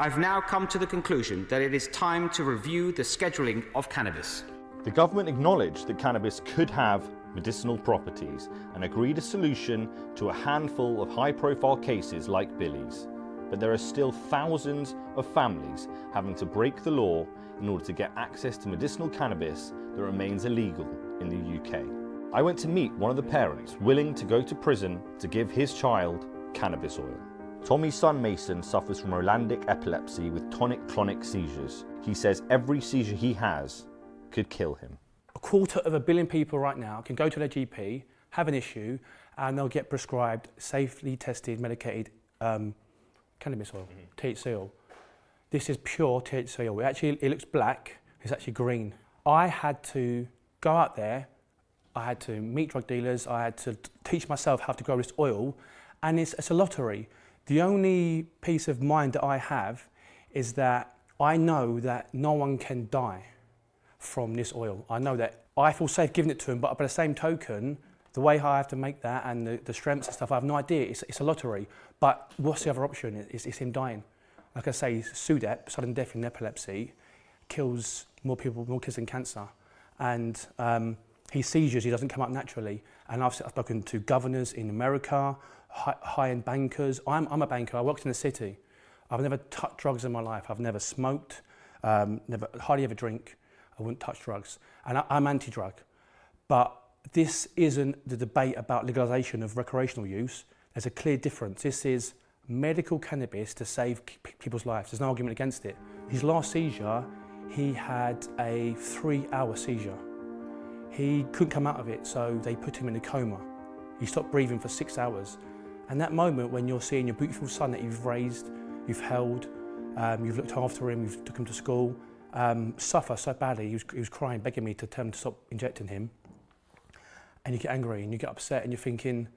I've now come to the conclusion that it is time to review the scheduling of cannabis. The government acknowledged that cannabis could have medicinal properties and agreed a solution to a handful of high-profile cases like Billy's. But there are still thousands of families having to break the law in order to get access to medicinal cannabis that remains illegal in the UK. I went to meet one of the parents willing to go to prison to give his child cannabis oil. Tommy's son Mason suffers from Rolandic epilepsy with tonic-clonic seizures. He says every seizure he has could kill him. 250 million people right now can go to their GP, have an issue, and they'll get prescribed safely tested, medicated cannabis oil, THC oil. This is pure THC oil. It looks black, it's actually green. I had to go out there, I had to meet drug dealers, I had to teach myself how to grow this oil, and it's a lottery. The only peace of mind that I have is that I know that no one can die from this oil. I know that I feel safe giving it to them, but by the same token, the way I have to make that and the strengths and stuff, I have no idea. It's a lottery. But what's the other option? It's him dying. Like I say, SUDEP, sudden death in epilepsy, kills more people, more kids than cancer. And he seizures, he doesn't come up naturally. And I've spoken to governors in America, high-end bankers. I'm a banker, I worked in the city. I've never touched drugs in my life. I've never smoked, hardly ever drink. I wouldn't touch drugs. And I'm anti-drug. But this isn't the debate about legalisation of recreational use. There's a clear difference. This is medical cannabis to save people's lives. There's no argument against it. His last seizure, he had a 3-hour seizure. He couldn't come out of it, so they put him in a coma. He stopped breathing for 6 hours. And that moment when you're seeing your beautiful son that you've raised, you've held, you've looked after him, you've took him to school, suffer so badly, he was crying, begging me to tell him to stop injecting him. And you get angry and you get upset and you're thinking,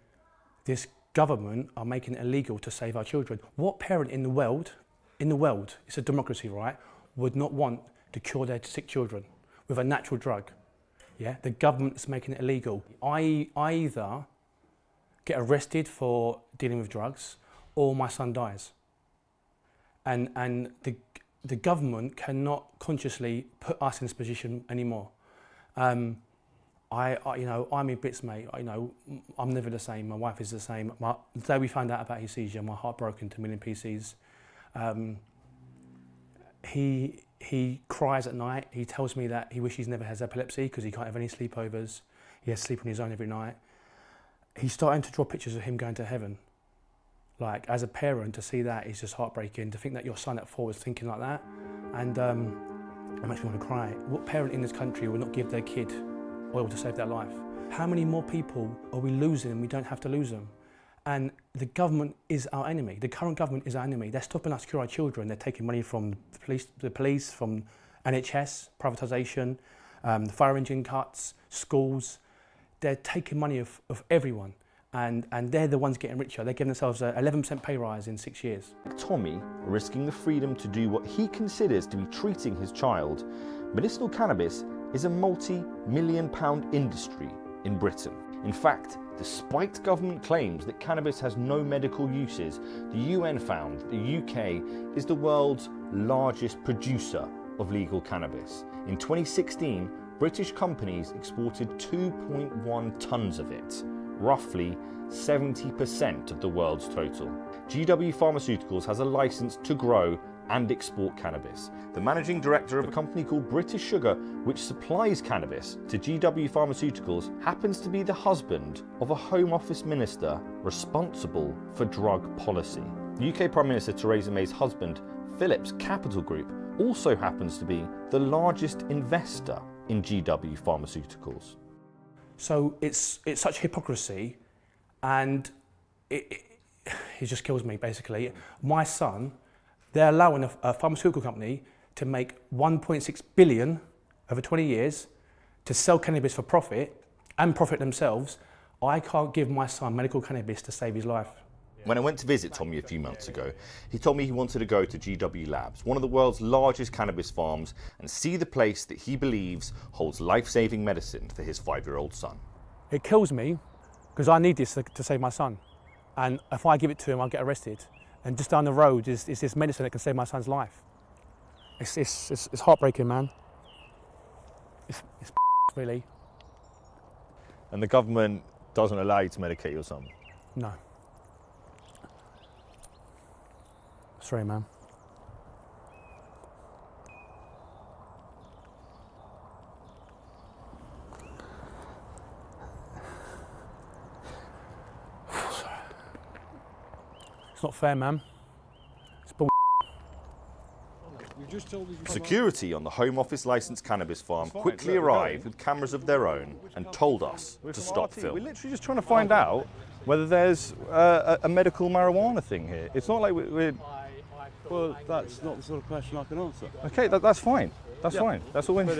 this government are making it illegal to save our children. What parent in the world, it's a democracy, right, would not want to cure their sick children with a natural drug? Yeah, the government's making it illegal. I either get arrested for dealing with drugs or my son dies. And the government cannot consciously put us in this position anymore. I'm in bits, mate. I'm never the same. My wife is the same. The day we found out about his seizure, my heart broke into a million pieces. He cries at night. He tells me that he wishes he never has epilepsy because he can't have any sleepovers. He has to sleep on his own every night. He's starting to draw pictures of him going to heaven. Like, as a parent, to see that is just heartbreaking. To think that your son at 4 is thinking like that, and it makes me want to cry. What parent in this country will not give their kid oil to save their life? How many more people are we losing and we don't have to lose them? And the government is our enemy. The current government is our enemy. They're stopping us to cure our children. They're taking money from the police, from NHS, privatisation, the fire engine cuts, schools. They're taking money of everyone. And they're the ones getting richer. They're giving themselves an 11% pay rise in 6 years. Tommy, risking the freedom to do what he considers to be treating his child, medicinal cannabis is a multi-million-pound industry in Britain. In fact, despite government claims that cannabis has no medical uses, the UN found that the UK is the world's largest producer of legal cannabis. In 2016, British companies exported 2.1 tons of it, roughly 70% of the world's total. GW Pharmaceuticals has a license to grow and export cannabis. The managing director of a company called British Sugar, which supplies cannabis to GW Pharmaceuticals, happens to be the husband of a Home Office minister responsible for drug policy. UK Prime Minister Theresa May's husband, Philips Capital Group, also happens to be the largest investor in GW Pharmaceuticals. So it's such hypocrisy, and it just kills me, basically. My son, they're allowing a pharmaceutical company to make 1.6 billion over 20 years to sell cannabis for profit and profit themselves. I can't give my son medical cannabis to save his life. When I went to visit Tommy a few months ago, he told me he wanted to go to GW Labs, one of the world's largest cannabis farms, and see the place that he believes holds life-saving medicine for his 5-year-old son. It kills me because I need this to save my son. And if I give it to him, I'll get arrested. And just down the road is this medicine that can save my son's life. It's heartbreaking, man. It's really. And the government doesn't allow you to medicate your son? No. Sorry, man. It's not fair, man. It's bull. Security on the Home Office licensed cannabis farm quickly arrived with cameras of their own and told us to stop filming. We're literally just trying to find out whether there's a medical marijuana thing here. It's not like we're... Well, that's not the sort of question I can answer. Okay, that's fine. That's fine. That's all we need.